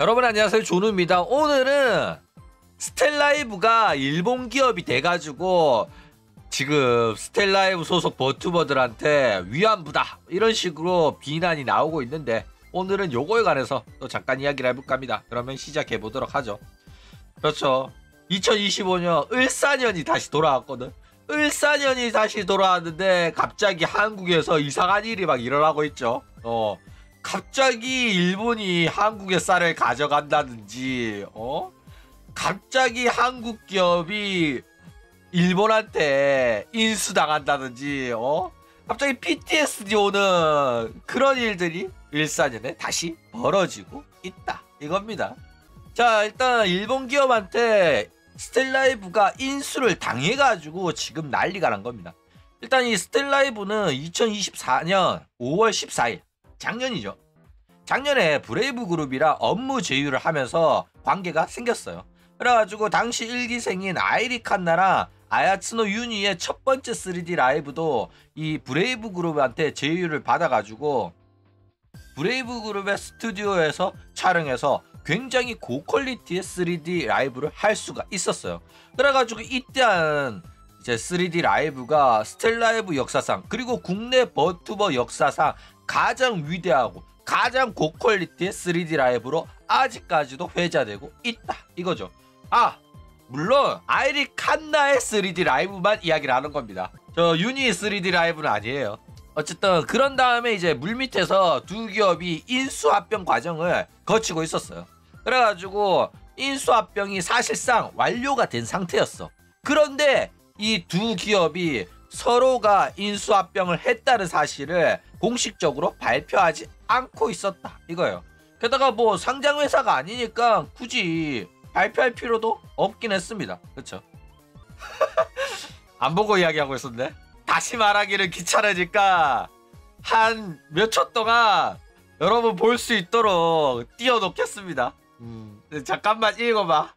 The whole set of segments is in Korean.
여러분 안녕하세요, 조누입니다. 오늘은 스텔라이브가 일본 기업이 돼가지고 지금 스텔라이브 소속 버튜버들한테 위안부다 이런 식으로 비난이 나오고 있는데, 오늘은 요거에 관해서 또 잠깐 이야기를 해볼까 합니다. 그러면 시작해 보도록 하죠. 그렇죠, 2025년 을사년이 다시 돌아왔거든. 을사년이 다시 돌아왔는데 갑자기 한국에서 이상한 일이 막 일어나고 있죠. 갑자기 일본이 한국의 쌀을 가져간다든지, 갑자기 한국 기업이 일본한테 인수당한다든지, 갑자기 PTSD 오는 그런 일들이 일사년에 다시 벌어지고 있다 이겁니다. 자, 일단 일본 기업한테 스텔라이브가 인수를 당해가지고 지금 난리가 난 겁니다. 일단 이 스텔라이브는 2024년 5월 14일 작년이죠. 작년에 브레이브 그룹이랑 업무 제휴를 하면서 관계가 생겼어요. 그래가지고 당시 1기생인 아이리 칸나랑 아야츠노 유니의 첫 번째 3D 라이브도 이 브레이브 그룹한테 제휴를 받아가지고 브레이브 그룹의 스튜디오에서 촬영해서 굉장히 고퀄리티의 3D 라이브를 할 수가 있었어요. 그래가지고 이때한 이제 3D 라이브가 스텔라이브 역사상 그리고 국내 버튜버 역사상 가장 위대하고 가장 고퀄리티의 3D 라이브로 아직까지도 회자되고 있다 이거죠. 물론 아이리 칸나의 3D 라이브만 이야기를 하는 겁니다. 저 유니 3D 라이브는 아니에요. 어쨌든 그런 다음에 이제 물밑에서 두 기업이 인수합병 과정을 거치고 있었어요. 그래가지고 인수합병이 사실상 완료가 된 상태였어. 그런데 이 두 기업이 서로가 인수합병을 했다는 사실을 공식적으로 발표하지 않고 있었다 이거예요. 게다가 뭐 상장회사가 아니니까 굳이 발표할 필요도 없긴 했습니다. 그쵸? 안 보고 이야기하고 있었네. 다시 말하기는 귀찮으니까 한 몇 초 동안 여러분 볼 수 있도록 띄워놓겠습니다. 잠깐만 읽어봐.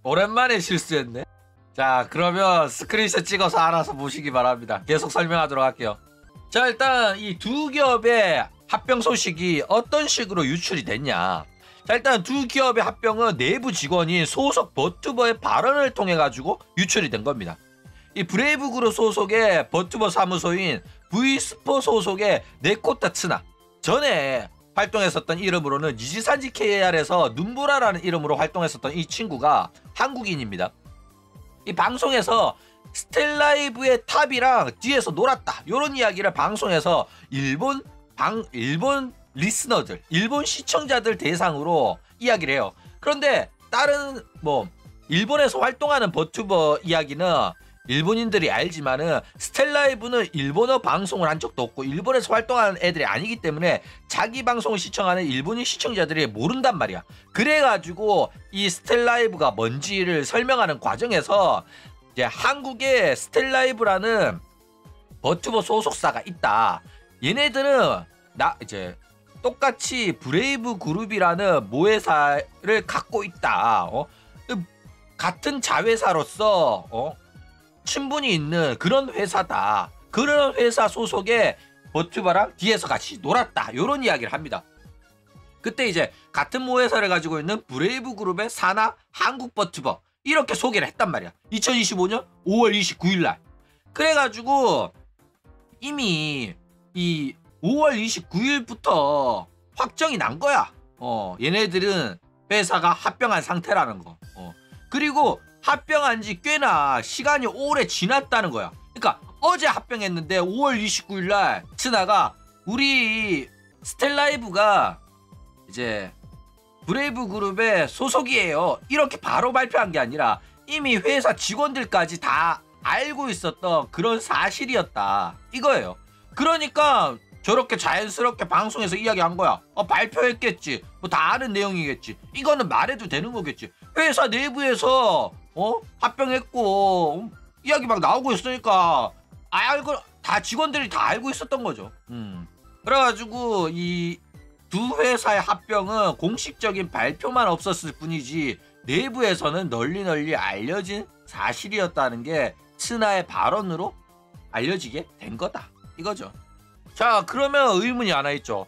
오랜만에 실수했네. 자, 그러면 스크린샷 찍어서 알아서 보시기 바랍니다. 계속 설명하도록 할게요. 자, 일단 이 두 기업의 합병 소식이 어떤 식으로 유출이 됐냐. 자, 일단 두 기업의 합병은 내부 직원인 소속 버튜버의 발언을 통해 가지고 유출이 된 겁니다. 이 브레이브 그룹 소속의 버튜버 사무소인 V스포 소속의 네코타 츠나, 전에 활동했었던 이름으로는 니지산지 KR에서 눈보라라는 이름으로 활동했었던 이 친구가 한국인입니다. 이 방송에서 스텔라이브의 탑이랑 뒤에서 놀았다 요런 이야기를 방송에서 일본 리스너들, 일본 시청자들 대상으로 이야기를 해요. 그런데 다른 뭐 일본에서 활동하는 버튜버 이야기는 일본인들이 알지만은 스텔라이브는 일본어 방송을 한 적도 없고 일본에서 활동하는 애들이 아니기 때문에 자기 방송을 시청하는 일본인 시청자들이 모른단 말이야. 그래가지고 이 스텔라이브가 뭔지를 설명하는 과정에서 이제 한국에 스텔라이브라는 버튜버 소속사가 있다. 얘네들은 이제 똑같이 브레이브 그룹이라는 모회사를 갖고 있다. 같은 자회사로서 친분이 있는 그런 회사다. 그런 회사 소속의 버튜버랑 뒤에서 같이 놀았다 요런 이야기를 합니다. 그때 이제 같은 모회사를 가지고 있는 브레이브 그룹의 사나 한국 버튜버 이렇게 소개를 했단 말이야. 2025년 5월 29일 날. 그래가지고 이미 이 5월 29일부터 확정이 난 거야. 얘네들은 회사가 합병한 상태라는 거. 그리고 합병한 지 꽤나 시간이 오래 지났다는 거야. 그러니까 어제 합병했는데 5월 29일 날 츠나가 우리 스텔라이브가 이제 브레이브 그룹의 소속이에요 이렇게 바로 발표한 게 아니라 이미 회사 직원들까지 다 알고 있었던 그런 사실이었다 이거예요. 그러니까 저렇게 자연스럽게 방송에서 이야기한 거야. 발표했겠지. 뭐 다 아는 내용이겠지. 이거는 말해도 되는 거겠지. 회사 내부에서 합병했고 이야기 막 나오고 있으니까 알고 다 직원들이 다 알고 있었던 거죠. 그래가지고 이 두 회사의 합병은 공식적인 발표만 없었을 뿐이지 내부에서는 널리 알려진 사실이었다는 게 츠나의 발언으로 알려지게 된 거다 이거죠. 자, 그러면 의문이 하나 있죠.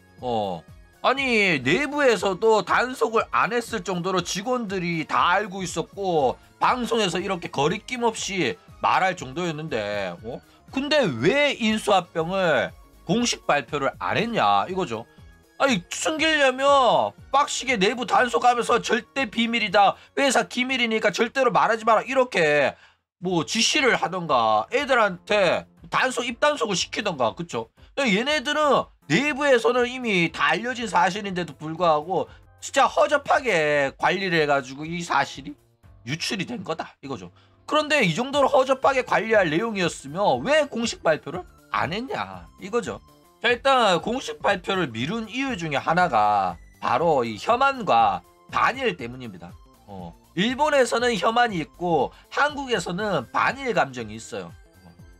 아니 내부에서도 단속을 안 했을 정도로 직원들이 다 알고 있었고 방송에서 이렇게 거리낌 없이 말할 정도였는데 근데 왜 인수합병을 공식 발표를 안 했냐 이거죠. 아니 숨기려면 빡시게 내부 단속하면서 절대 비밀이다, 회사 기밀이니까 절대로 말하지 마라 이렇게 뭐 지시를 하던가 애들한테 입단속을 시키던가. 그쵸? 얘네들은 내부에서는 이미 다 알려진 사실인데도 불구하고 진짜 허접하게 관리를 해가지고 이 사실이 유출이 된 거다 이거죠. 그런데 이 정도로 허접하게 관리할 내용이었으면 왜 공식 발표를 안 했냐 이거죠. 자, 일단 공식 발표를 미룬 이유 중에 하나가 바로 이 혐한과 반일 때문입니다. 일본에서는 혐한이 있고 한국에서는 반일 감정이 있어요.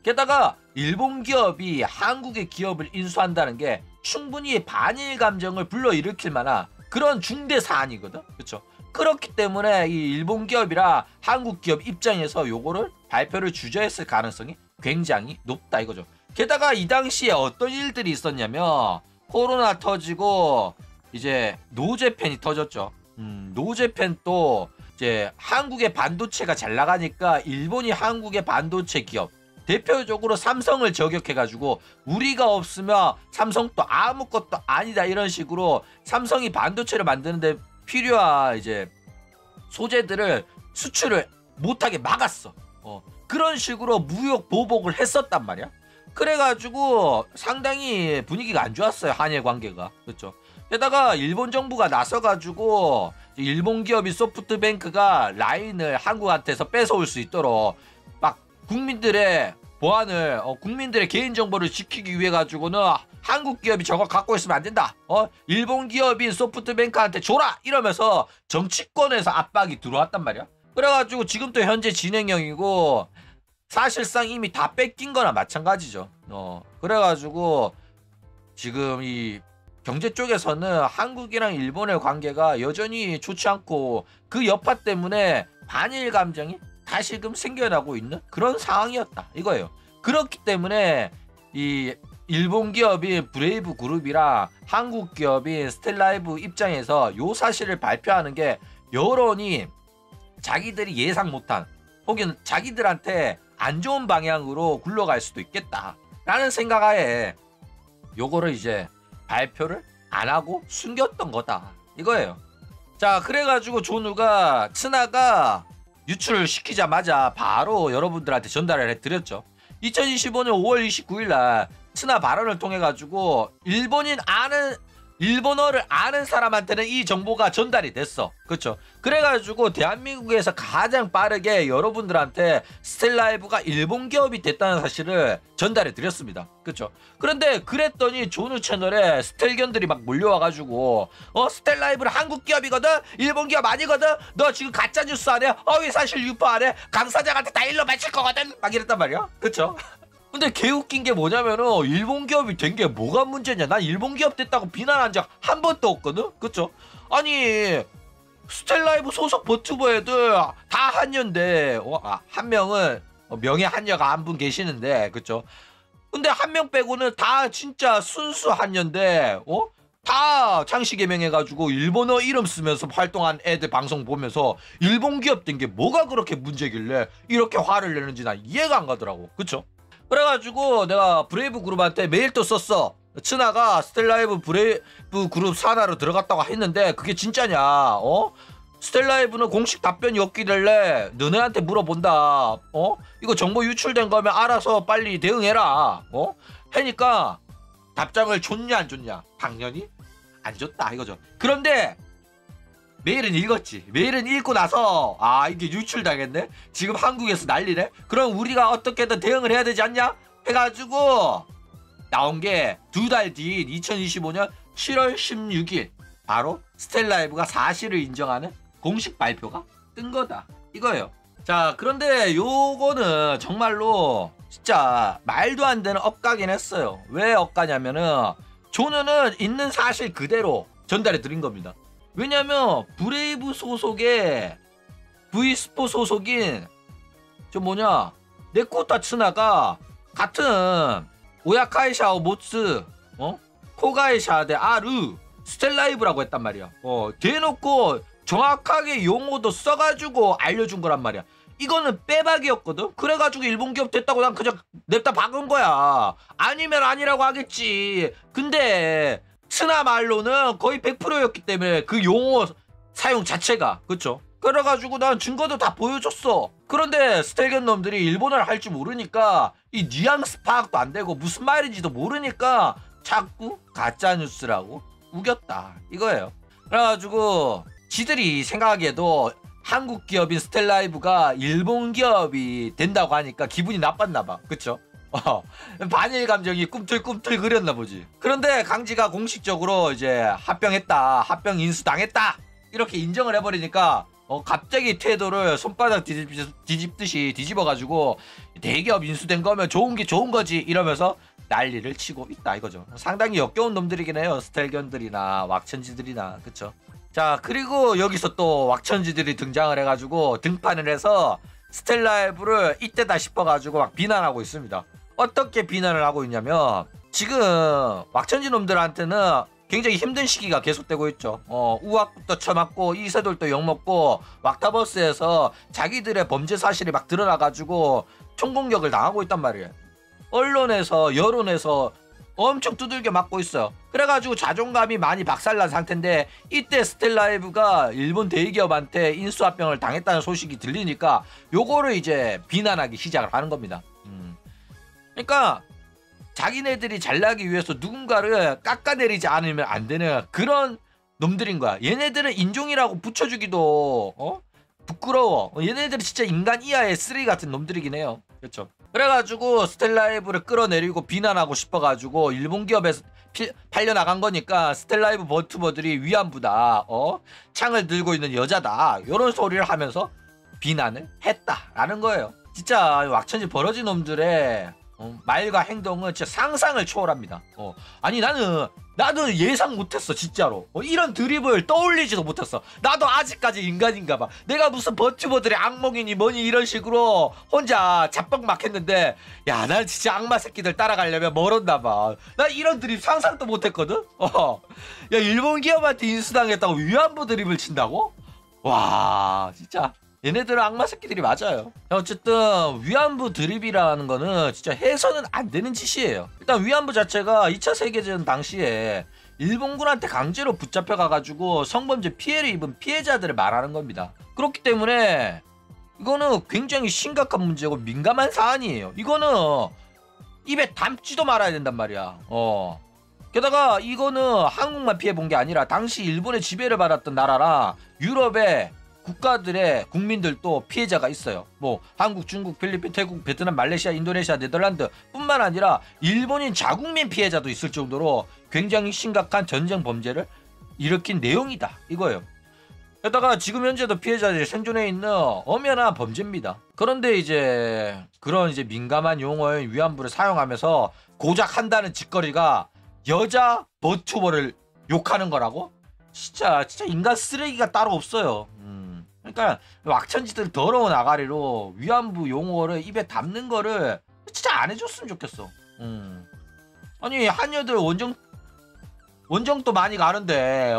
게다가 일본 기업이 한국의 기업을 인수한다는 게 충분히 반일 감정을 불러일으킬 만한 그런 중대 사안이거든. 그렇죠? 그렇기 때문에 이 일본 기업이라 한국 기업 입장에서 요거를 발표를 주저했을 가능성이 굉장히 높다 이거죠. 게다가 이 당시에 어떤 일들이 있었냐면 코로나 터지고 이제 노제팬이 터졌죠. 노제팬 또 이제 한국의 반도체가 잘 나가니까 일본이 한국의 반도체 기업 대표적으로 삼성을 저격해가지고 우리가 없으면 삼성도 아무것도 아니다 이런 식으로 삼성이 반도체를 만드는데 필요한 이제 소재들을 수출을 못하게 막았어. 그런 식으로 무역 보복을 했었단 말이야. 그래가지고 상당히 분위기가 안 좋았어요 한일 관계가. 그렇죠. 게다가 일본 정부가 나서가지고 일본 기업인 소프트뱅크가 라인을 한국한테서 뺏어올 수 있도록 막 국민들의 보안을 국민들의 개인정보를 지키기 위해 가지고는 한국 기업이 저거 갖고 있으면 안 된다. 일본 기업인 소프트뱅크한테 줘라 이러면서 정치권에서 압박이 들어왔단 말이야. 그래가지고 지금도 현재 진행형이고 사실상 이미 다 뺏긴 거나 마찬가지죠. 그래가지고 지금 이 경제 쪽에서는 한국이랑 일본의 관계가 여전히 좋지 않고 그 여파 때문에 반일 감정이 다시금 생겨나고 있는 그런 상황이었다 이거예요. 그렇기 때문에 이 일본 기업인 브레이브 그룹이랑 한국 기업인 스텔라이브 입장에서 요 사실을 발표하는 게 여론이 자기들이 예상 못한 혹은 자기들한테 안 좋은 방향으로 굴러갈 수도 있겠다 라는 생각하에 요거를 이제 발표를 안 하고 숨겼던 거다 이거예요. 자, 그래가지고 존우가 츠나가 유출을 시키자마자 바로 여러분들한테 전달을 해드렸죠. 2025년 5월 29일 날 츠나 발언을 통해 가지고 일본어를 아는 사람한테는 이 정보가 전달이 됐어. 그렇죠? 그래가지고 대한민국에서 가장 빠르게 여러분들한테 스텔라이브가 일본 기업이 됐다는 사실을 전달해 드렸습니다. 그렇죠? 그런데 그랬더니 존우 채널에 스텔견들이 막 몰려와가지고 스텔라이브는 한국 기업이거든? 일본 기업 아니거든? 너 지금 가짜뉴스 안 해? 왜 사실 유포 안 해? 강 사장한테 다 일러 바칠 거거든? 막 이랬단 말이야. 그렇죠? 근데 개웃긴 게 뭐냐면은 일본 기업이 된 게 뭐가 문제냐. 난 일본 기업 됐다고 비난한 적 한 번도 없거든. 그쵸? 아니 스텔라이브 소속 버튜버 애들 다 한여인데 한 명은 명예 한여가 한 분 계시는데 그쵸? 근데 한 명 빼고는 다 진짜 순수 한여인데 다 창씨 개명해가지고 일본어 이름 쓰면서 활동한 애들 방송 보면서 일본 기업 된 게 뭐가 그렇게 문제길래 이렇게 화를 내는지 난 이해가 안 가더라고. 그쵸? 그래가지고 내가 브레이브 그룹한테 메일도 썼어. 츠나가 스텔라이브 브레이브 그룹 산하로 들어갔다고 했는데 그게 진짜냐? 스텔라이브는 공식 답변이 없기길래 너네한테 물어본다. 이거 정보 유출된 거면 알아서 빨리 대응해라. 하니까 답장을 줬냐 안 줬냐? 당연히 안 줬다 이거죠. 그런데 메일은 읽었지. 메일은 읽고 나서 이게 유출당했네. 지금 한국에서 난리네. 그럼 우리가 어떻게든 대응을 해야 되지 않냐? 해가지고 나온 게 2달 뒤인 2025년 7월 16일 바로 스텔라이브가 사실을 인정하는 공식 발표가 뜬 거다 이거예요. 자, 그런데 요거는 정말로 진짜 말도 안 되는 억가긴 했어요. 왜 억가냐면은 존우는 있는 사실 그대로 전달해 드린 겁니다. 왜냐면 브레이브 소속의 V스포 소속인 네코타 츠나가 같은 오야카이샤오 모츠 코가이샤 대 아르 스텔라이브라고 했단 말이야. 대놓고 정확하게 용어도 써가지고 알려준 거란 말이야. 이거는 빼박이었거든. 그래가지고 일본 기업 됐다고 난 그냥 냅다 박은 거야. 아니면 아니라고 하겠지. 근데 스나 말로는 거의 100%였기 때문에 그 용어 사용 자체가, 그쵸? 그래가지고 난 증거도 다 보여줬어. 그런데 스텔견 놈들이 일본어를 할 줄 모르니까 이 뉘앙스 파악도 안 되고 무슨 말인지도 모르니까 자꾸 가짜뉴스라고 우겼다 이거예요. 그래가지고 지들이 생각하기에도 한국 기업인 스텔라이브가 일본 기업이 된다고 하니까 기분이 나빴나봐. 그쵸? 반일 감정이 꿈틀꿈틀 그렸나 보지. 그런데 강지가 공식적으로 이제 합병했다, 합병 인수당했다 이렇게 인정을 해버리니까 갑자기 태도를 손바닥 뒤집듯이 뒤집어가지고 대기업 인수된 거면 좋은 게 좋은 거지 이러면서 난리를 치고 있다 이거죠. 상당히 역겨운 놈들이긴 해요. 스텔견들이나 왁천지들이나. 그쵸? 자, 그리고 여기서 또 왁천지들이 등장을 해가지고 등판을 해서 스텔라이브를 이때다 싶어가지고 막 비난하고 있습니다. 어떻게 비난을 하고 있냐면 지금 왁천지 놈들한테는 굉장히 힘든 시기가 계속되고 있죠. 우악부터 쳐맞고 이세돌도 욕먹고 왁타버스에서 자기들의 범죄 사실이 막 드러나가지고 총공격을 당하고 있단 말이에요. 언론에서 여론에서 엄청 두들겨 맞고 있어요. 그래가지고 자존감이 많이 박살난 상태인데 이때 스텔라이브가 일본 대기업한테 인수합병을 당했다는 소식이 들리니까 요거를 이제 비난하기 시작을 하는 겁니다. 그러니까 자기네들이 잘나기 위해서 누군가를 깎아내리지 않으면 안 되는 그런 놈들인 거야. 얘네들은 인종이라고 붙여주기도 부끄러워. 얘네들은 진짜 인간 이하의 쓰레기 같은 놈들이긴 해요. 그렇죠. 그래가지고 스텔라이브를 끌어내리고 비난하고 싶어가지고 일본 기업에서 팔려나간 거니까 스텔라이브 버튜버들이 위안부다, 창을 들고 있는 여자다 이런 소리를 하면서 비난을 했다라는 거예요. 진짜 왁천지 버러지 놈들의 말과 행동은 진짜 상상을 초월합니다. 아니 나도 예상 못했어 진짜로. 이런 드립을 떠올리지도 못했어. 나도 아직까지 인간인가 봐. 내가 무슨 버튜버들의 악몽이니 뭐니 이런 식으로 혼자 자뻑 막 했는데 야, 난 진짜 악마 새끼들 따라가려면 멀었나 봐. 나 이런 드립 상상도 못했거든. 야, 일본 기업한테 인수당했다고 위안부 드립을 친다고? 와, 진짜 얘네들은 악마 새끼들이 맞아요. 어쨌든 위안부 드립이라는 거는 진짜 해서는 안 되는 짓이에요. 일단 위안부 자체가 2차 세계대전 당시에 일본군한테 강제로 붙잡혀 가가지고 성범죄 피해를 입은 피해자들을 말하는 겁니다. 그렇기 때문에 이거는 굉장히 심각한 문제고 민감한 사안이에요. 이거는 입에 담지도 말아야 된단 말이야. 게다가 이거는 한국만 피해본 게 아니라 당시 일본의 지배를 받았던 나라랑 유럽의 국가들의 국민들도 피해자가 있어요. 뭐 한국, 중국, 필리핀, 태국, 베트남, 말레이시아, 인도네시아, 네덜란드 뿐만 아니라 일본인 자국민 피해자도 있을 정도로 굉장히 심각한 전쟁 범죄를 일으킨 내용이다 이거예요. 게다가 지금 현재도 피해자들이 생존해 있는 엄연한 범죄입니다. 그런데 이제 그런 이제 민감한 용어인 위안부를 사용하면서 고작 한다는 짓거리가 여자 버튜버를 욕하는 거라고? 진짜 인간 쓰레기가 따로 없어요. 그러니까 왁천지들 더러운 아가리로 위안부 용어를 입에 담는 거를 진짜 안 해줬으면 좋겠어. 아니 한여들 원정도 많이 가는데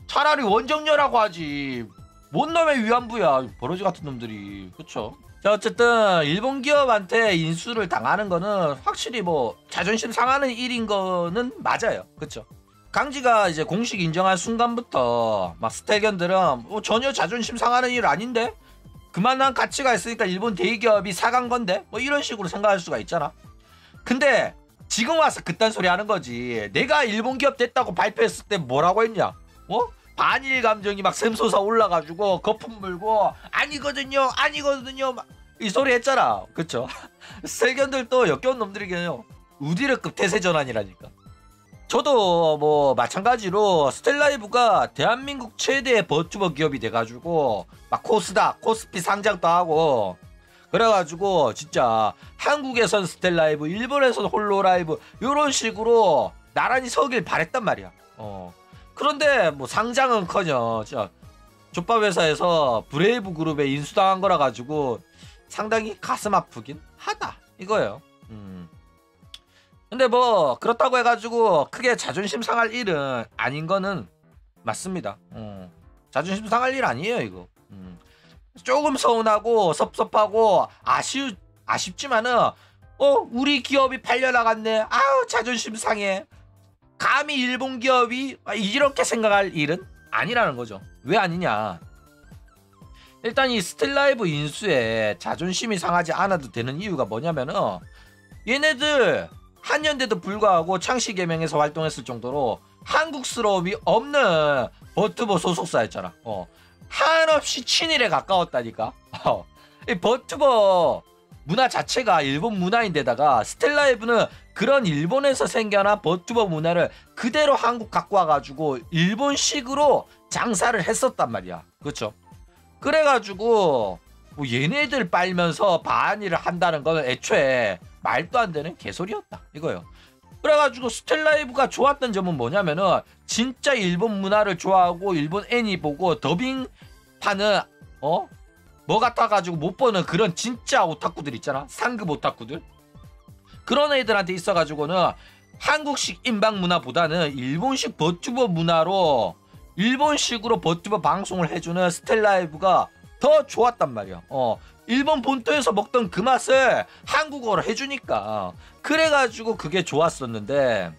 차라리 원정녀라고 하지. 뭔 놈의 위안부야, 버러지 같은 놈들이. 그쵸? 자, 어쨌든 일본 기업한테 인수를 당하는 거는 확실히 뭐 자존심 상하는 일인 거는 맞아요. 그쵸? 강지가 이제 공식 인정한 순간부터 막 스텔견들은 전혀 자존심 상하는 일 아닌데? 그만한 가치가 있으니까 일본 대기업이 사간 건데? 뭐 이런 식으로 생각할 수가 있잖아. 근데 지금 와서 그딴 소리 하는 거지. 내가 일본 기업 됐다고 발표했을 때 뭐라고 했냐? 반일 감정이 막 샘솟아 올라가지고 거품 물고 아니거든요 막 이 소리 했잖아. 그쵸? 스텔견들도 역겨운 놈들이긴 해요. 우디르급 태세전환이라니까. 저도 뭐 마찬가지로 스텔라이브가 대한민국 최대의 버튜버 기업이 돼가지고 막 코스닥, 코스피 상장도 하고 그래가지고 진짜 한국에선 스텔라이브, 일본에선 홀로라이브 이런 식으로 나란히 서길 바랬단 말이야. 그런데 뭐 상장은커녕 진짜 족밥 회사에서 브레이브 그룹에 인수당한 거라 가지고 상당히 가슴 아프긴 하다 이거예요. 근데 뭐 그렇다고 해가지고 크게 자존심 상할 일은 아닌 거는 맞습니다. 자존심 상할 일 아니에요 이거. 조금 서운하고 섭섭하고 아쉽지만은 우리 기업이 팔려나갔네. 아우 자존심 상해. 감히 일본 기업이 이렇게 생각할 일은 아니라는 거죠. 왜 아니냐? 일단 이 스텔라이브 인수에 자존심이 상하지 않아도 되는 이유가 뭐냐면은 얘네들 한년대도 불구하고 창씨 개명에서 활동했을 정도로 한국스러움이 없는 버튜버 소속사였잖아. 한없이 친일에 가까웠다니까. 이 버튜버 문화 자체가 일본 문화인데다가 스텔라이브는 그런 일본에서 생겨난 버튜버 문화를 그대로 한국 갖고 와가지고 일본식으로 장사를 했었단 말이야. 그렇죠? 그래가지고 뭐 얘네들 빨면서 반일을 한다는 건 애초에 말도 안 되는 개소리였다 이거요. 그래가지고 스텔라이브가 좋았던 점은 뭐냐면은 진짜 일본 문화를 좋아하고 일본 애니 보고 더빙판은 뭐 같아가지고 못 보는 그런 진짜 오타쿠들 있잖아. 상급 오타쿠들. 그런 애들한테 있어가지고는 한국식 인방 문화보다는 일본식 버튜버 문화로 일본식으로 버튜버 방송을 해주는 스텔라이브가 더 좋았단 말이야. 일본 본토에서 먹던 그 맛을 한국어로 해주니까. 그래가지고 그게 좋았었는데,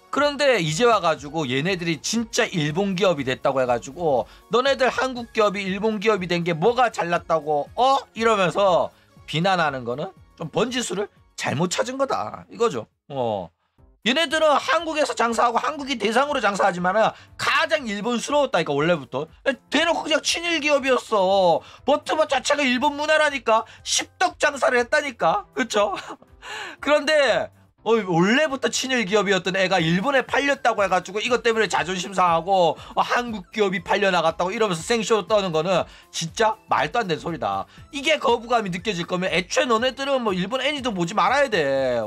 그런데 이제 와가지고 얘네들이 진짜 일본 기업이 됐다고 해가지고 너네들 한국 기업이 일본 기업이 된 게 뭐가 잘났다고 이러면서 비난하는 거는 좀 번지수를 잘못 찾은 거다 이거죠. 얘네들은 한국에서 장사하고 한국이 대상으로 장사하지만은 가장 일본스러웠다니까. 원래부터 대놓고 그냥 친일 기업이었어. 버튜버 자체가 일본 문화라니까. 십덕 장사를 했다니까. 그쵸? 그런데 원래부터 친일 기업이었던 애가 일본에 팔렸다고 해가지고 이것 때문에 자존심 상하고 한국 기업이 팔려나갔다고 이러면서 생쇼 떠는 거는 진짜 말도 안 되는 소리다. 이게 거부감이 느껴질 거면 애초에 너네들은 뭐 일본 애니도 보지 말아야 돼.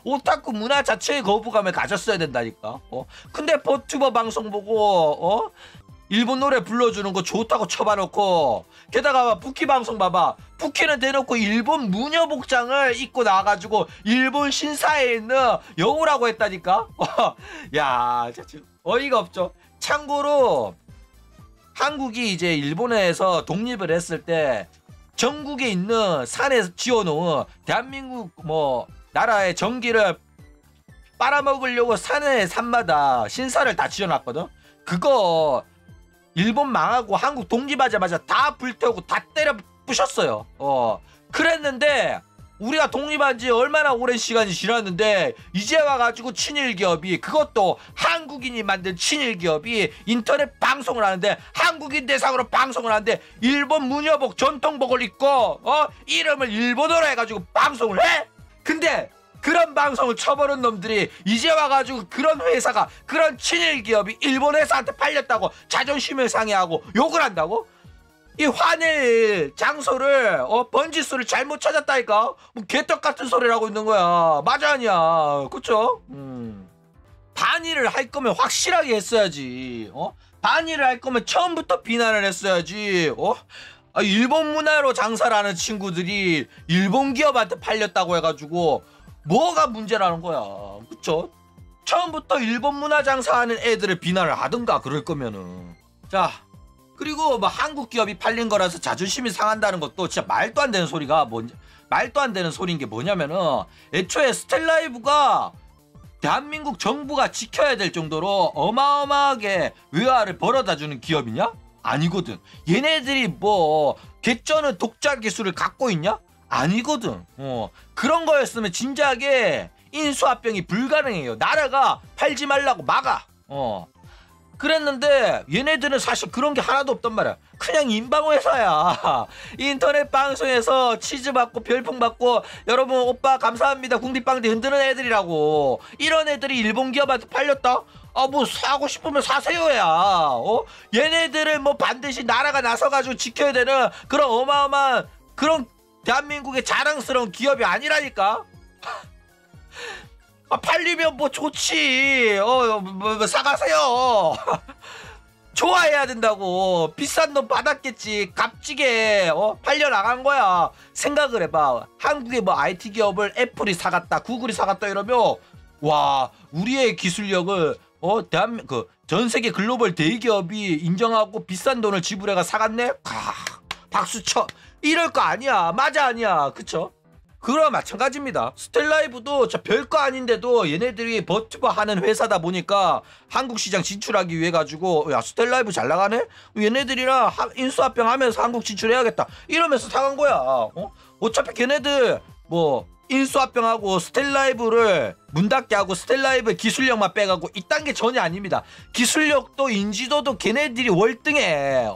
오타쿠 문화 자체의 거부감을 가졌어야 된다니까. 근데 버튜버 방송 보고 일본 노래 불러주는 거 좋다고 쳐봐놓고, 게다가 부키 방송 봐봐. 부키는 대놓고 일본 무녀 복장을 입고 나와가지고 일본 신사에 있는 여우라고 했다니까. 야, 진짜 어이가 없죠. 참고로 한국이 이제 일본에서 독립을 했을 때 전국에 있는 산에 지어놓은 대한민국 뭐 나라의 전기를 빨아먹으려고 산마다 신사를 다 지어놨거든. 그거 일본 망하고 한국 독립하자마자 다 불태우고 다 때려 부셨어요. 그랬는데 우리가 독립한 지 얼마나 오랜 시간이 지났는데 이제 와가지고 친일 기업이, 그것도 한국인이 만든 친일 기업이 인터넷 방송을 하는데, 한국인 대상으로 방송을 하는데 일본 무녀복 전통복을 입고 이름을 일본어로 해가지고 방송을 해? 근데 그런 방송을 쳐버린 놈들이 이제 와가지고 그런 회사가, 그런 친일 기업이 일본 회사한테 팔렸다고 자존심을 상해하고 욕을 한다고? 이 화낼 장소를 번지수를 잘못 찾았다니까. 뭐 개떡 같은 소리를 하고 있는 거야. 맞아 아니야. 그쵸? 반일을 할 거면 확실하게 했어야지. 반일을 할 거면 처음부터 비난을 했어야지. 일본 문화로 장사를 하는 친구들이 일본 기업한테 팔렸다고 해가지고 뭐가 문제라는 거야. 그쵸? 처음부터 일본 문화 장사하는 애들을 비난을 하든가 그럴 거면은. 자, 그리고 뭐 한국 기업이 팔린 거라서 자존심이 상한다는 것도 진짜 말도 안 되는 소리가 말도 안 되는 소리인 게 뭐냐면은, 애초에 스텔라이브가 대한민국 정부가 지켜야 될 정도로 어마어마하게 외화를 벌어다 주는 기업이냐? 아니거든. 얘네들이 뭐 개쩌는 독자 기술을 갖고 있냐? 아니거든. 그런 거였으면 진작에 인수합병이 불가능해요. 나라가 팔지 말라고 막아. 그랬는데 얘네들은 사실 그런 게 하나도 없단 말이야. 그냥 인방회사야. 인터넷 방송에서 치즈 받고 별풍 받고 여러분 오빠 감사합니다 궁디빵디 흔드는 애들이라고. 이런 애들이 일본 기업한테 팔렸다? 뭐 사고 싶으면 사세요야. 얘네들은 뭐 반드시 나라가 나서가지고 지켜야 되는 그런 어마어마한 그런 대한민국의 자랑스러운 기업이 아니라니까. 팔리면 뭐 좋지. 뭐 사가세요. 좋아해야 된다고. 비싼 돈 받았겠지. 값지게 팔려 나간 거야. 생각을 해봐. 한국의 뭐 IT 기업을 애플이 사갔다, 구글이 사갔다 이러면 와, 우리의 기술력을 전 세계 글로벌 대기업이 인정하고 비싼 돈을 지불해가 사갔네? 박수 쳐. 이럴 거 아니야. 맞아, 아니야. 그쵸? 그거랑 마찬가지입니다. 스텔라이브도 별거 아닌데도 얘네들이 버튜버 하는 회사다 보니까 한국 시장 진출하기 위해 가지고 야, 스텔라이브 잘 나가네? 얘네들이랑 인수합병 하면서 한국 진출해야겠다. 이러면서 사간 거야. 어차피 걔네들 뭐 인수합병하고 스텔라이브를 문 닫게 하고 스텔라이브의 기술력만 빼가고 이딴 게 전혀 아닙니다. 기술력도 인지도도 걔네들이 월등해.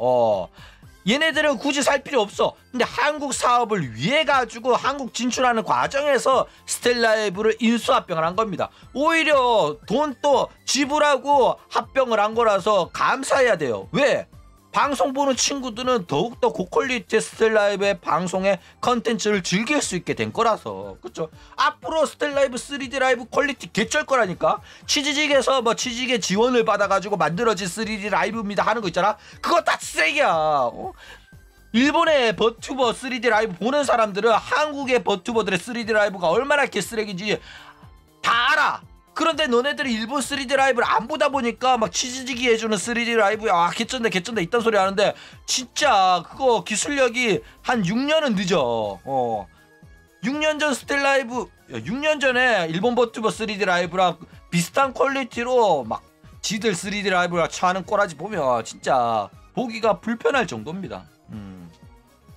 얘네들은 굳이 살 필요 없어. 근데 한국 사업을 위해 가지고 한국 진출하는 과정에서 스텔라이브를 인수합병을 한 겁니다. 오히려 돈 또 지불하고 합병을 한 거라서 감사해야 돼요. 왜? 방송 보는 친구들은 더욱더 고퀄리티의 스텔라이브의 방송의 컨텐츠를 즐길 수 있게 된 거라서. 그쵸? 앞으로 스텔라이브 3D 라이브 퀄리티 개쩔 거라니까. 치즈직에서 뭐 치즈직의 지원을 받아가지고 만들어진 3D 라이브입니다 하는 거 있잖아. 그거 다 쓰레기야. 일본의 버튜버 3D 라이브 보는 사람들은 한국의 버튜버들의 3D 라이브가 얼마나 개쓰레기인지 다 알아. 그런데 너네들이 일본 3D 라이브를 안 보다 보니까 막 치즈지기 해주는 3D 라이브야 개쩐다 이딴 소리 하는데 진짜 그거 기술력이 한 6년은 늦어. 6년 전 스텔라이브 6년 전에 일본 버튜버 3D 라이브랑 비슷한 퀄리티로 막 지들 3D 라이브랑 차는 꼬라지 보면 진짜 보기가 불편할 정도입니다.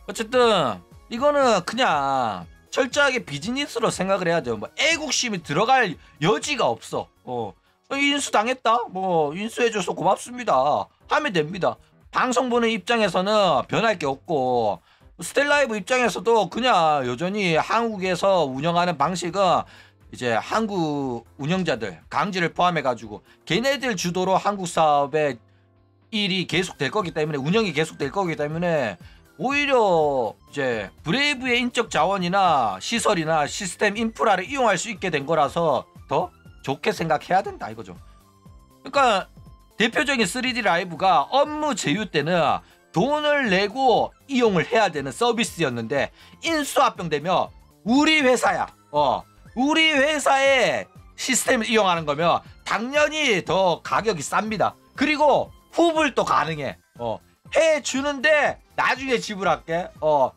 어쨌든 이거는 그냥 철저하게 비즈니스로 생각을 해야 돼요. 뭐 애국심이 들어갈 여지가 없어. 인수 당했다. 뭐 인수해줘서 고맙습니다. 하면 됩니다. 방송 보는 입장에서는 변할 게 없고 스텔라이브 입장에서도 그냥 여전히 한국에서 운영하는 방식은 이제 한국 운영자들 강지를 포함해가지고 걔네들 주도로 한국 사업의 일이 계속될 거기 때문에 운영이 계속될 거기 때문에 오히려 이제 브레이브의 인적 자원이나 시설이나 시스템 인프라를 이용할 수 있게 된 거라서 더 좋게 생각해야 된다 이거죠. 그러니까 대표적인 3D 라이브가 업무 제휴 때는 돈을 내고 이용을 해야 되는 서비스였는데 인수합병되면 우리 회사야. 우리 회사의 시스템을 이용하는 거면 당연히 더 가격이 쌉니다. 그리고 후불도 가능해. 해주는데 나중에 지불할게.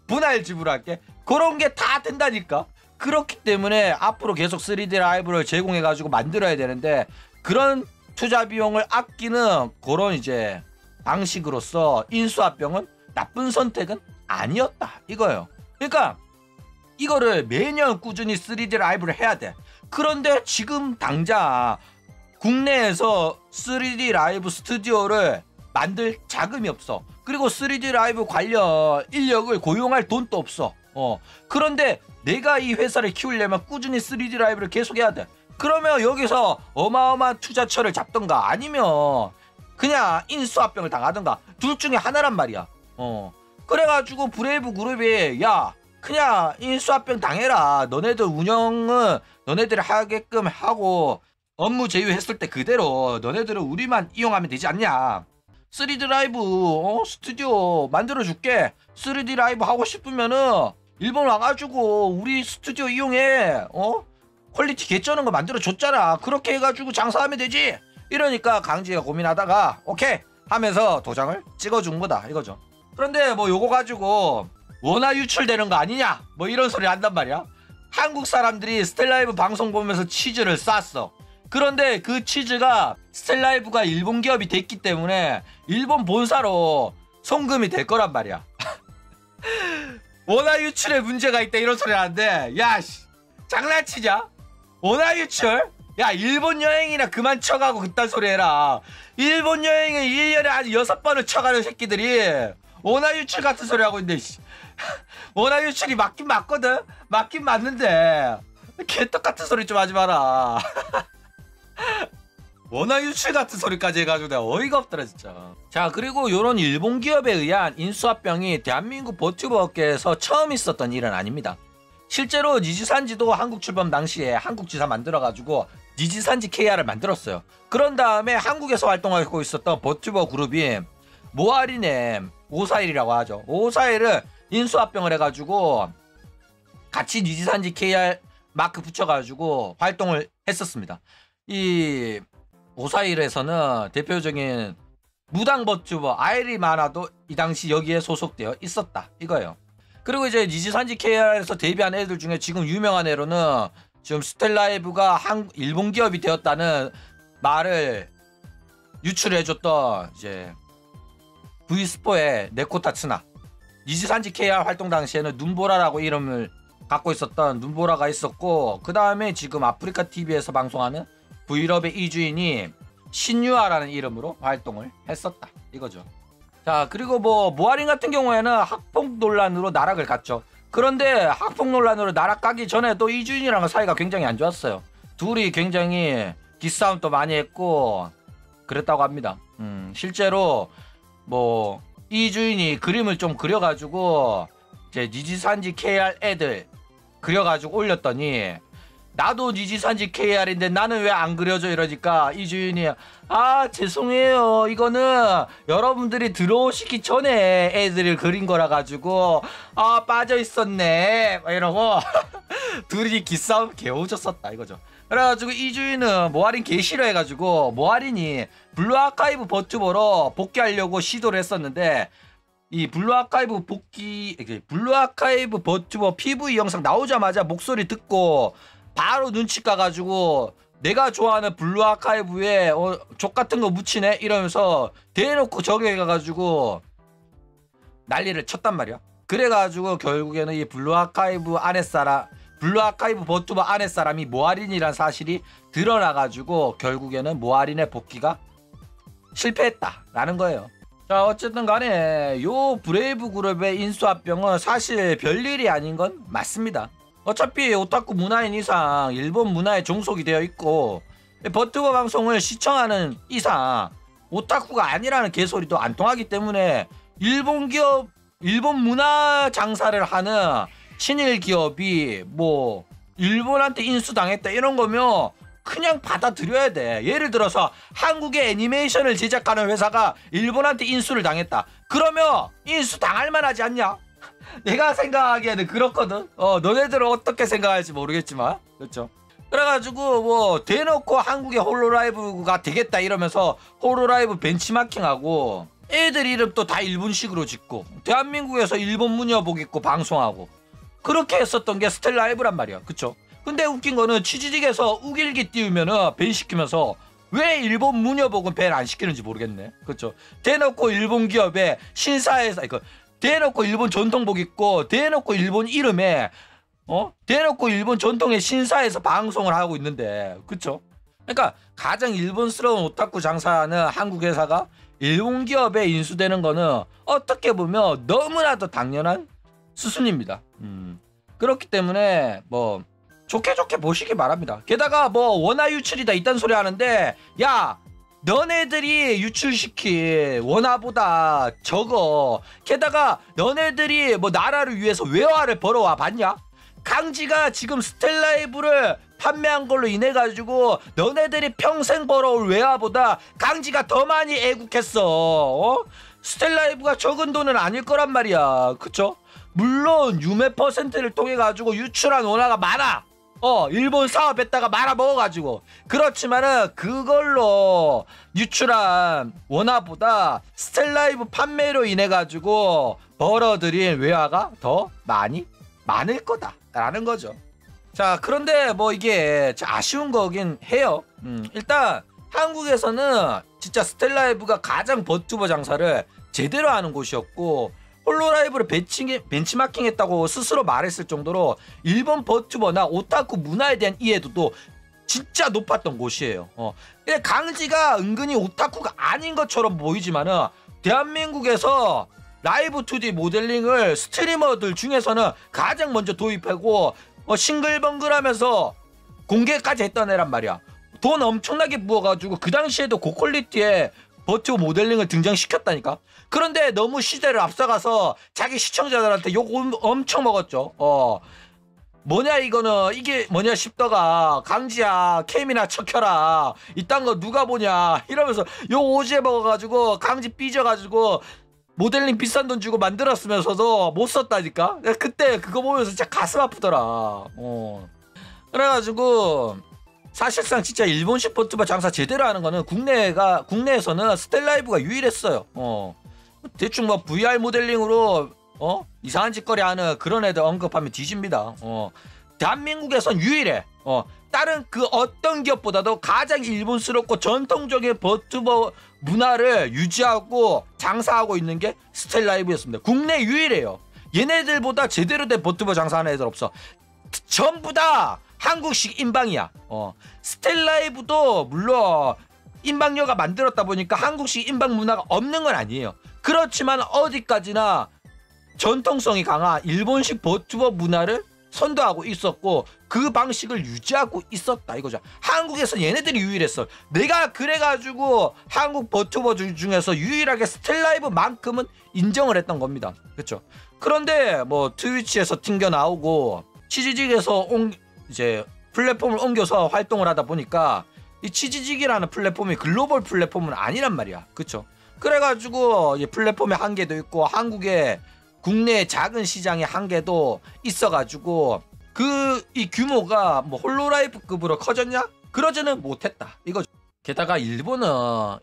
분할 지불할게. 그런 게 다 된다니까. 그렇기 때문에 앞으로 계속 3D 라이브를 제공해가지고 만들어야 되는데 그런 투자 비용을 아끼는 그런 이제 방식으로서 인수합병은 나쁜 선택은 아니었다 이거예요. 그러니까 이거를 매년 꾸준히 3D 라이브를 해야 돼. 그런데 지금 당장 국내에서 3D 라이브 스튜디오를 만들 자금이 없어. 그리고 3D 라이브 관련 인력을 고용할 돈도 없어. 그런데 내가 이 회사를 키우려면 꾸준히 3D 라이브를 계속해야 돼. 그러면 여기서 어마어마한 투자처를 잡던가 아니면 그냥 인수합병을 당하던가 둘 중에 하나란 말이야. 그래가지고 브레이브 그룹이 야 그냥 인수합병 당해라. 너네들 운영은 너네들이 하게끔 하고 업무 제휴했을 때 그대로 너네들은 우리만 이용하면 되지 않냐. 3D 라이브 스튜디오 만들어줄게. 3D 라이브 하고 싶으면은 일본 와가지고 우리 스튜디오 이용해. 퀄리티 개쩌는 거 만들어줬잖아. 그렇게 해가지고 장사하면 되지. 이러니까 강지가 고민하다가 오케이 하면서 도장을 찍어준 거다 이거죠. 그런데 뭐 요거 가지고 원화 유출되는 거 아니냐 뭐 이런 소리 한단 말이야. 한국 사람들이 스텔라이브 방송 보면서 치즈를 쌌어. 그런데 그 치즈가 스텔라이브가 일본 기업이 됐기 때문에 일본 본사로 송금이 될 거란 말이야. 원화 유출에 문제가 있다 이런 소리 하는데 야 씨, 장난치냐? 원화 유출? 야 일본 여행이나 그만 쳐가고 그딴 소리 해라. 일본 여행을 1년에 한 6번을 쳐가는 새끼들이 원화 유출 같은 소리 하고 있는데 원화 유출이 맞긴 맞거든. 맞긴 맞는데 개떡같은 소리 좀 하지 마라. 원화 유출 같은 소리까지 해가지고 내가 어이가 없더라 진짜. 자 그리고 요런 일본 기업에 의한 인수합병이 대한민국 버튜버 업계에서 처음 있었던 일은 아닙니다. 실제로 니지산지도 한국 출범 당시에 한국지사 만들어가지고 니지산지 KR을 만들었어요. 그런 다음에 한국에서 활동하고 있었던 버튜버 그룹이 모아리넴 541이라고 하죠. 541을 인수합병을 해가지고 같이 니지산지 KR 마크 붙여가지고 활동을 했었습니다. 이 오사일에서는 대표적인 무당 버튜버 아이리 마나도 이 당시 여기에 소속되어 있었다 이거예요. 그리고 이제 니지산지 KR에서 데뷔한 애들 중에 지금 유명한 애로는 지금 스텔라이브가 일본 기업이 되었다는 말을 유출해줬던 이제 V스포의 네코타츠나, 니지산지 KR 활동 당시에는 눈보라라고 이름을 갖고 있었던 눈보라가 있었고, 그 다음에 지금 아프리카 TV에서 방송하는 브이럽의 이주인이 신유아라는 이름으로 활동을 했었다 이거죠. 자, 그리고 뭐 모아린 같은 경우에는 학폭 논란으로 나락을 갔죠. 그런데 학폭 논란으로 나락 가기 전에도 이주인이랑 사이가 굉장히 안 좋았어요. 둘이 굉장히 기싸움도 많이 했고 그랬다고 합니다. 실제로 뭐 이주인이 그림을 좀 그려가지고 이제 니지산지 KR 애들 그려가지고 올렸더니, 나도 니지산지 KR인데 나는 왜 안 그려져 이러니까 이주인이 아 죄송해요, 이거는 여러분들이 들어오시기 전에 애들을 그린 거라 가지고 아 빠져 있었네 이러고 둘이 기싸움 개오졌었다 이거죠. 그래가지고 이주인은 모아린 개 싫어해가지고 모아린이 블루 아카이브 버튜버로 복귀하려고 시도를 했었는데, 이 블루 아카이브 버튜버 PV 영상 나오자마자 목소리 듣고 바로 눈치 까가지고 내가 좋아하는 블루 아카이브에 족같은 거 묻히네 이러면서 대놓고 저격해가지고 난리를 쳤단 말이야. 그래가지고 결국에는 이 블루 아카이브 버튜버 아랫 사람이 모아린이란 사실이 드러나가지고 결국에는 모아린의 복귀가 실패했다라는 거예요. 자, 어쨌든 간에 요 브레이브 그룹의 인수합병은 사실 별일이 아닌 건 맞습니다. 어차피 오타쿠 문화인 이상 일본 문화에 종속이 되어 있고, 버튜버 방송을 시청하는 이상 오타쿠가 아니라는 개소리도 안 통하기 때문에 일본 문화 장사를 하는 친일 기업이 뭐 일본한테 인수당했다 이런 거면 그냥 받아들여야 돼. 예를 들어서 한국의 애니메이션을 제작하는 회사가 일본한테 인수를 당했다. 그러면 인수 당할 만하지 않냐? 내가 생각하기에는 그렇거든. 너네들은 어떻게 생각할지 모르겠지만 그렇죠. 그래가지고 뭐 대놓고 한국의 홀로라이브가 되겠다 이러면서 홀로라이브 벤치마킹하고 애들 이름도 다 일본식으로 짓고 대한민국에서 일본 문여복 입고 방송하고 그렇게 했었던 게 스텔라이브란 말이야. 그쵸? 근데 웃긴 거는 취지직에서 우길기 띄우면은 밴 시키면서 왜 일본 문여복은 밴 안 시키는지 모르겠네. 그쵸? 대놓고 일본 기업에 신사에서 대놓고 일본 전통복 입고 대놓고 일본 이름에 대놓고 일본 전통의 신사에서 방송을 하고 있는데, 그쵸? 그러니까 가장 일본스러운 오타쿠 장사하는 한국 회사가 일본 기업에 인수되는 거는 어떻게 보면 너무나도 당연한 수순입니다. 그렇기 때문에 뭐 좋게 보시기 바랍니다. 게다가 뭐 원화 유출이다 이딴 소리 하는데, 야 너네들이 유출시킨 원화보다 적어. 게다가 너네들이 뭐 나라를 위해서 외화를 벌어와 봤냐? 강지가 지금 스텔라이브를 판매한 걸로 인해 가지고 너네들이 평생 벌어올 외화보다 강지가 더 많이 애국했어. 스텔라이브가 적은 돈은 아닐 거란 말이야. 그쵸? 물론 유매 퍼센트를 통해 가지고 유출한 원화가 많아. 일본 사업했다가 말아먹어가지고. 그렇지만은 그걸로 유출한 원화보다 스텔라이브 판매로 인해 가지고 벌어들인 외화가 더 많을 거다라는 거죠. 자, 그런데 뭐 이게 아쉬운 거긴 해요. 일단 한국에서는 진짜 스텔라이브가 가장 버튜버 장사를 제대로 하는 곳이었고, 홀로라이브를 벤치마킹 했다고 스스로 말했을 정도로 일본 버튜버나 오타쿠 문화에 대한 이해도도 진짜 높았던 곳이에요. 근데 강지가 은근히 오타쿠가 아닌 것처럼 보이지만은 대한민국에서 라이브 2D 모델링을 스트리머들 중에서는 가장 먼저 도입하고 싱글벙글하면서 공개까지 했던 애란 말이야. 돈 엄청나게 부어가지고 그 당시에도 고퀄리티의 버튜버 모델링을 등장시켰다니까. 그런데 너무 시대를 앞서가서 자기 시청자들한테 욕 엄청 먹었죠. 뭐냐 이거는, 이게 뭐냐 싶다가 강지야 캠이나 척켜라 이딴 거 누가 보냐 이러면서 욕 오지게 먹어가지고 강지 삐져가지고 모델링 비싼 돈 주고 만들었으면서도 못 썼다니까. 그때 그거 보면서 진짜 가슴 아프더라. 그래가지고 사실상 진짜 일본식 버튜버 장사 제대로 하는 거는 국내에서는 스텔라이브가 유일했어요. 대충 뭐 VR 모델링으로 이상한 짓거리 하는 그런 애들 언급하면 뒤집니다. 대한민국에선 유일해. 다른 그 어떤 기업보다도 가장 일본스럽고 전통적인 버튜버 문화를 유지하고 장사하고 있는 게 스텔라이브였습니다. 국내 유일해요. 얘네들보다 제대로 된 버튜버 장사하는 애들 없어. 전부 다 한국식 인방이야. 스텔라이브도 물론 인방녀가 만들었다 보니까 한국식 인방 문화가 없는 건 아니에요. 그렇지만 어디까지나 전통성이 강한 일본식 버튜버 문화를 선도하고 있었고 그 방식을 유지하고 있었다 이거죠. 한국에서 얘네들이 유일했어. 내가 그래가지고 한국 버튜버 중에서 유일하게 스텔라이브만큼은 인정을 했던 겁니다. 그렇죠. 그런데 뭐 트위치에서 튕겨 나오고 치지직에서 이제 플랫폼을 옮겨서 활동을 하다 보니까 이 치지직이라는 플랫폼이 글로벌 플랫폼은 아니란 말이야. 그렇죠. 그래가지고 이 플랫폼의 한계도 있고 한국의 국내 작은 시장의 한계도 있어가지고 이 규모가 뭐 홀로라이프급으로 커졌냐? 그러지는 못했다 이거죠. 게다가 일본은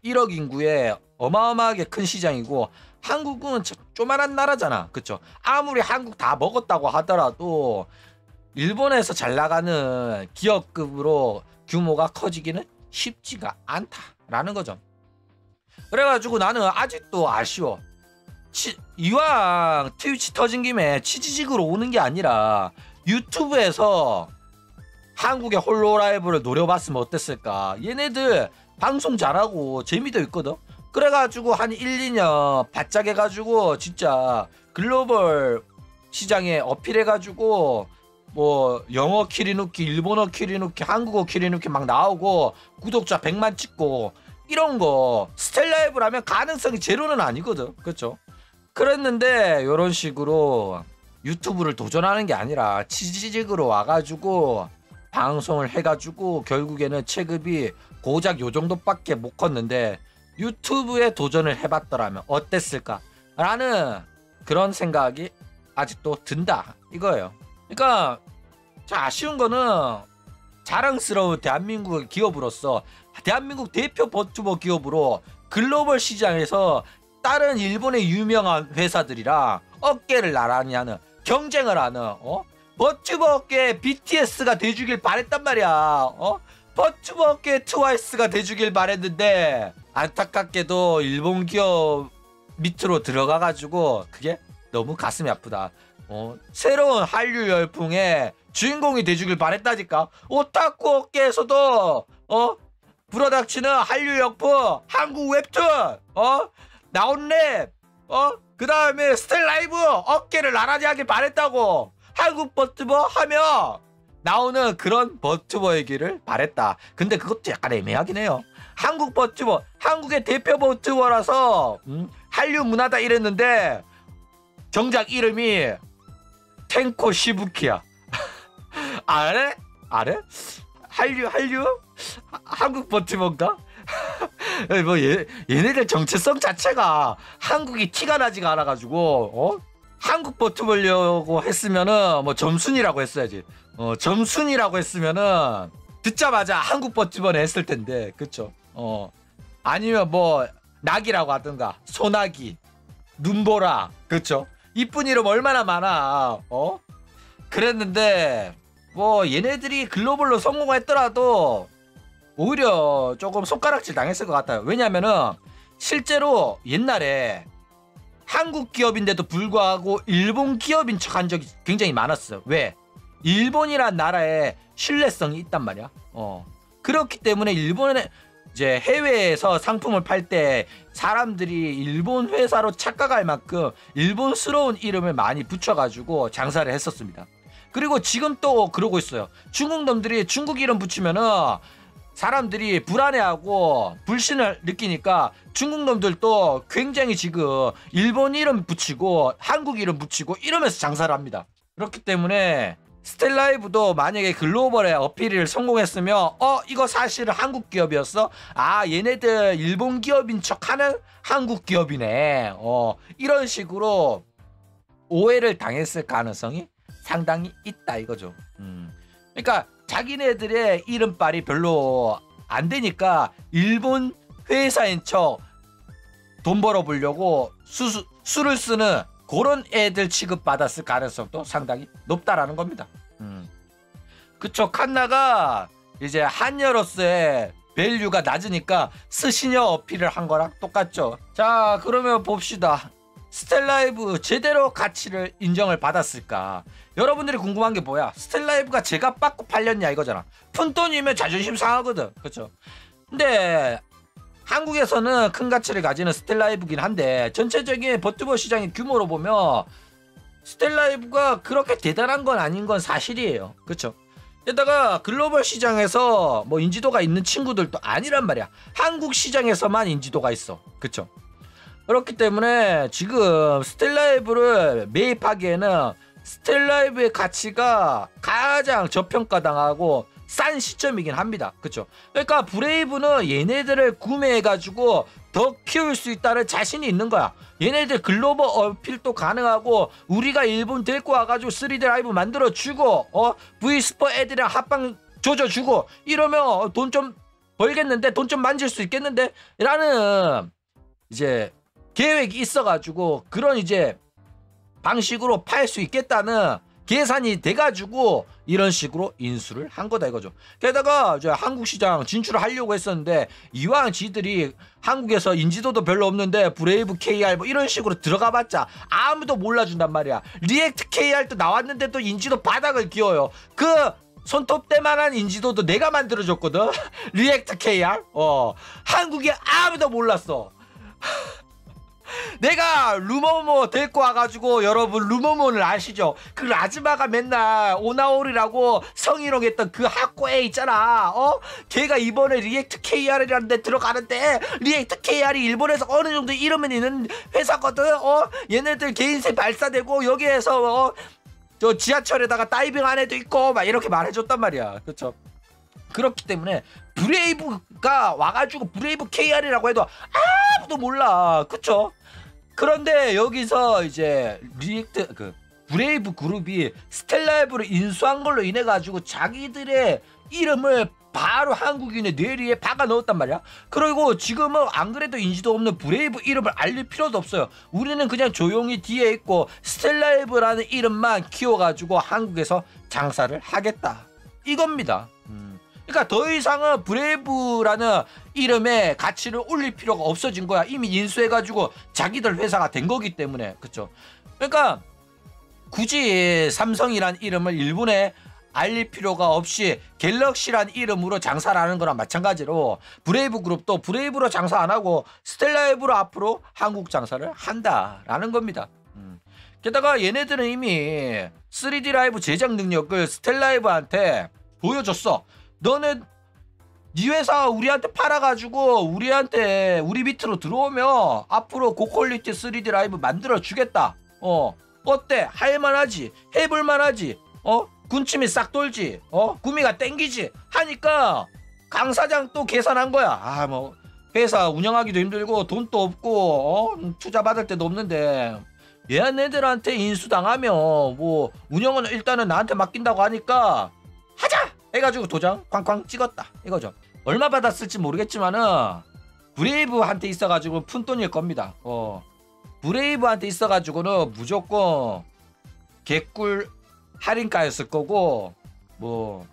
1억 인구의 어마어마하게 큰 시장이고 한국은 조만한 나라잖아. 그쵸? 아무리 한국 다 먹었다고 하더라도 일본에서 잘 나가는 기업급으로 규모가 커지기는 쉽지가 않다라는 거죠. 그래가지고 나는 아직도 아쉬워. 이왕 트위치 터진 김에 치지직으로 오는 게 아니라 유튜브에서 한국의 홀로라이브를 노려봤으면 어땠을까. 얘네들 방송 잘하고 재미도 있거든. 그래가지고 한 1, 2년 바짝 해가지고 진짜 글로벌 시장에 어필해가지고 뭐 영어 키리누키, 일본어 키리누키, 한국어 키리누키 막 나오고 구독자 100만 찍고 이런 거 스텔라이브라면 가능성이 제로는 아니거든. 그렇죠? 그랬는데 이런 식으로 유튜브를 도전하는 게 아니라 치지직으로 와가지고 방송을 해가지고 결국에는 체급이 고작 요 정도밖에 못 컸는데 유튜브에 도전을 해봤더라면 어땠을까 라는 그런 생각이 아직도 든다 이거예요. 그러니까 참 아쉬운 거는 자랑스러운 대한민국 기업으로서 대한민국 대표 버튜버 기업으로 글로벌 시장에서 다른 일본의 유명한 회사들이랑 어깨를 나란히 하는 경쟁을 하는 버튜버 업계에 BTS가 돼주길 바랬단 말이야. 버튜버 업계에 트와이스가 돼주길 바랬는데 안타깝게도 일본 기업 밑으로 들어가가지고 그게 너무 가슴이 아프다. 새로운 한류 열풍의 주인공이 돼주길 바랬다니까. 오타쿠 업계에서도 불어닥치는 한류 열풍, 한국 웹툰, 나온랩, 그 다음에 스텔라이브 어깨를 나란히 하길 바랬다고. 한국 버튜버 하면 나오는 그런 버튜버이기를 바랬다. 근데 그것도 약간 애매하긴 해요. 한국 버튜버, 한국의 대표 버튜버라서 한류 문화다 이랬는데 정작 이름이 텐코 시부키야. 아래? 한류? 한국 버튜버인가? 뭐 얘네들 정체성 자체가 한국이 티가 나지가 않아가지고 한국 버튜버려고 했으면은 뭐 점순이라고 했어야지. 점순이라고 했으면은 듣자마자 한국 버튜버네 했을 텐데, 그쵸? 아니면 뭐 낙이라고 하든가 소나기, 눈보라, 그쵸? 이쁜 이름 얼마나 많아. 그랬는데 뭐 얘네들이 글로벌로 성공했더라도 오히려 조금 손가락질 당했을 것 같아요. 왜냐면은 실제로 옛날에 한국 기업인데도 불구하고 일본 기업인 척한 적이 굉장히 많았어요. 왜? 일본이란 나라에 신뢰성이 있단 말이야. 그렇기 때문에 일본에 이제 해외에서 상품을 팔 때 사람들이 일본 회사로 착각할 만큼 일본스러운 이름을 많이 붙여가지고 장사를 했었습니다. 그리고 지금 또 그러고 있어요. 중국 놈들이 중국 이름 붙이면은 사람들이 불안해하고 불신을 느끼니까 중국 놈들도 굉장히 지금 일본 이름 붙이고 한국 이름 붙이고 이러면서 장사를 합니다. 그렇기 때문에 스텔라이브도 만약에 글로벌에 어필을 성공했으면 이거 사실은 한국 기업이었어? 아 얘네들 일본 기업인 척하는 한국 기업이네. 이런 식으로 오해를 당했을 가능성이 상당히 있다 이거죠. 그러니까 자기네들의 이름빨이 별로 안 되니까 일본 회사인 척 돈 벌어보려고 수를 쓰는 그런 애들 취급받았을 가능성도 상당히 높다라는 겁니다. 그쵸. 칸나가 이제 한여로서의 밸류가 낮으니까 스시녀 어필을 한 거랑 똑같죠. 자, 그러면 봅시다. 스텔라이브 제대로 가치를 인정을 받았을까? 여러분들이 궁금한 게 뭐야? 스텔라이브가 제값 받고 팔렸냐 이거잖아. 푼돈이면 자존심 상하거든. 그쵸? 근데 한국에서는 큰 가치를 가지는 스텔라이브긴 한데 전체적인 버튜버 시장의 규모로 보면 스텔라이브가 그렇게 대단한 건 아닌 건 사실이에요. 그쵸? 게다가 글로벌 시장에서 뭐 인지도가 있는 친구들도 아니란 말이야. 한국 시장에서만 인지도가 있어. 그쵸? 그렇기 때문에 지금 스텔라이브를 매입하기에는 스텔라이브의 가치가 가장 저평가당하고 싼 시점이긴 합니다. 그쵸? 그러니까 브레이브는 얘네들을 구매해가지고 더 키울 수 있다는 자신이 있는 거야. 얘네들 글로벌 어필도 가능하고 우리가 일본 데리고 와가지고 3D 라이브 만들어주고 V스포 애들이랑 합방 조져주고 이러면 돈 좀 벌겠는데, 돈 좀 만질 수 있겠는데 라는 이제 계획이 있어가지고 그런 이제 방식으로 팔 수 있겠다는 계산이 돼가지고 이런 식으로 인수를 한 거다 이거죠. 게다가 이제 한국 시장 진출을 하려고 했었는데 이왕 지들이 한국에서 인지도도 별로 없는데 브레이브 KR 뭐 이런 식으로 들어가봤자 아무도 몰라준단 말이야. 리액트 KR 도 나왔는데 또 인지도 바닥을 기어요. 그 손톱 때만한 인지도도 내가 만들어줬거든. 리액트 KR. 한국에 아무도 몰랐어. 내가 루머모 데리고 와가지고, 여러분 루머모를 아시죠? 그 아줌마가 맨날 오나오리라고 성희롱했던 그 학고에 있잖아. 걔가 이번에 리액트 KR이라는 데 들어가는데 리액트 KR이 일본에서 어느 정도 이름은 있는 회사거든. 얘네들 개인세 발사되고 여기에서 저 지하철에다가 다이빙 한 애도 있고 막 이렇게 말해줬단 말이야. 그쵸? 그렇기 때문에 브레이브가 와가지고 브레이브 KR이라고 해도 아무도 몰라. 그쵸? 그런데 여기서 이제 리액트 브레이브 그룹이 스텔라이브를 인수한 걸로 인해 가지고 자기들의 이름을 바로 한국인의 뇌리에 박아 넣었단 말이야. 그리고 지금은 안 그래도 인지도 없는 브레이브 이름을 알릴 필요도 없어요. 우리는 그냥 조용히 뒤에 있고 스텔라이브라는 이름만 키워가지고 한국에서 장사를 하겠다 이겁니다. 그러니까 더 이상은 브레이브라는 이름의 가치를 올릴 필요가 없어진 거야. 이미 인수해가지고 자기들 회사가 된 거기 때문에. 그쵸? 그러니까 굳이 삼성이란 이름을 일본에 알릴 필요가 없이 갤럭시란 이름으로 장사를 하는 거랑 마찬가지로 브레이브 그룹도 브레이브로 장사 안 하고 스텔라이브로 앞으로 한국 장사를 한다라는 겁니다. 게다가 얘네들은 이미 3D 라이브 제작 능력을 스텔라이브한테 보여줬어. 너네 네 회사 우리한테 팔아가지고 우리 밑으로 들어오면 앞으로 고퀄리티 3D 라이브 만들어 주겠다. 어때? 할만하지? 해볼만하지? 군침이 싹 돌지? 구미가 땡기지? 하니까 강 사장 또 계산한 거야. 뭐 회사 운영하기도 힘들고 돈도 없고 투자 받을 데도 없는데 얘네들한테 인수당하면 뭐 운영은 일단은 나한테 맡긴다고 하니까 하자! 해가지고 도장 쾅쾅 찍었다 이거죠. 얼마 받았을지 모르겠지만은 브레이브한테 있어가지고 푼돈일 겁니다. 브레이브한테 있어가지고는 무조건 개꿀 할인가였을 거고, 뭐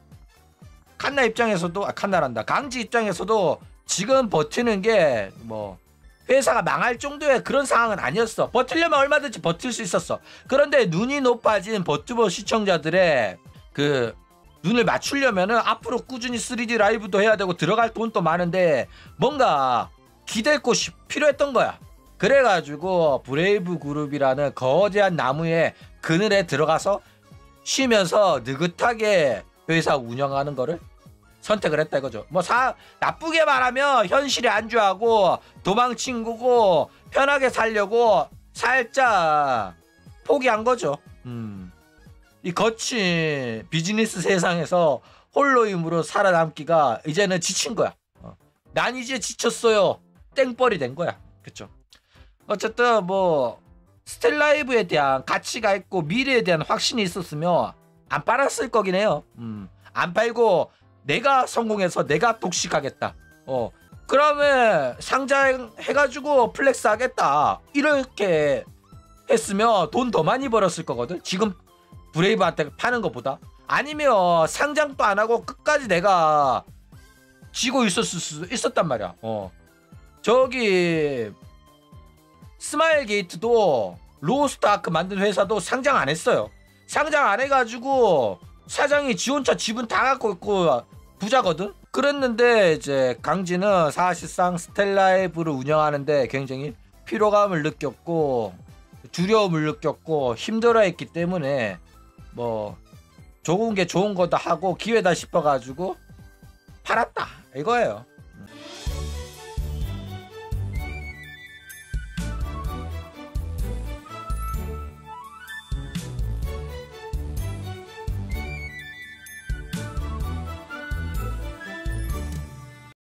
칸나 입장에서도 칸나란다 강지 입장에서도 지금 버티는 게 뭐 회사가 망할 정도의 그런 상황은 아니었어. 버틸려면 얼마든지 버틸 수 있었어. 그런데 눈이 높아진 버튜버 시청자들의 그 눈을 맞추려면은 앞으로 꾸준히 3D 라이브도 해야 되고 들어갈 돈도 많은데 뭔가 기댈 곳이 필요했던 거야. 그래가지고 브레이브 그룹이라는 거대한 나무의 그늘에 들어가서 쉬면서 느긋하게 회사 운영하는 거를 선택을 했다 이거죠. 뭐 나쁘게 말하면 현실에 안주하고 도망친 거고 편하게 살려고 살짝 포기한 거죠. 이 거친 비즈니스 세상에서 홀로 힘으로 살아남기가 이제는 지친 거야. 난 이제 지쳤어요. 땡벌이 된 거야. 그쵸? 어쨌든 뭐 스텔라이브에 대한 가치가 있고 미래에 대한 확신이 있었으면 안 빨았을 거긴 해요. 안 팔고 내가 성공해서 내가 독식하겠다. 그러면 상장해가지고 플렉스 하겠다. 이렇게 했으면 돈 더 많이 벌었을 거거든. 지금 브레이브한테 파는 것보다. 아니면 상장도 안 하고 끝까지 내가 지고 있었을 수 있었단 말이야. 저기 스마일 게이트도 로스트 아크 만든 회사도 상장 안 했어요. 상장 안 해가지고 사장이 지 혼자 지분 다 갖고 있고 부자거든. 그랬는데 이제 강진은 사실상 스텔라이브를 운영하는데 굉장히 피로감을 느꼈고 두려움을 느꼈고 힘들어했기 때문에 뭐 좋은 게 좋은 거다 하고 기회다 싶어가지고 팔았다 이거예요.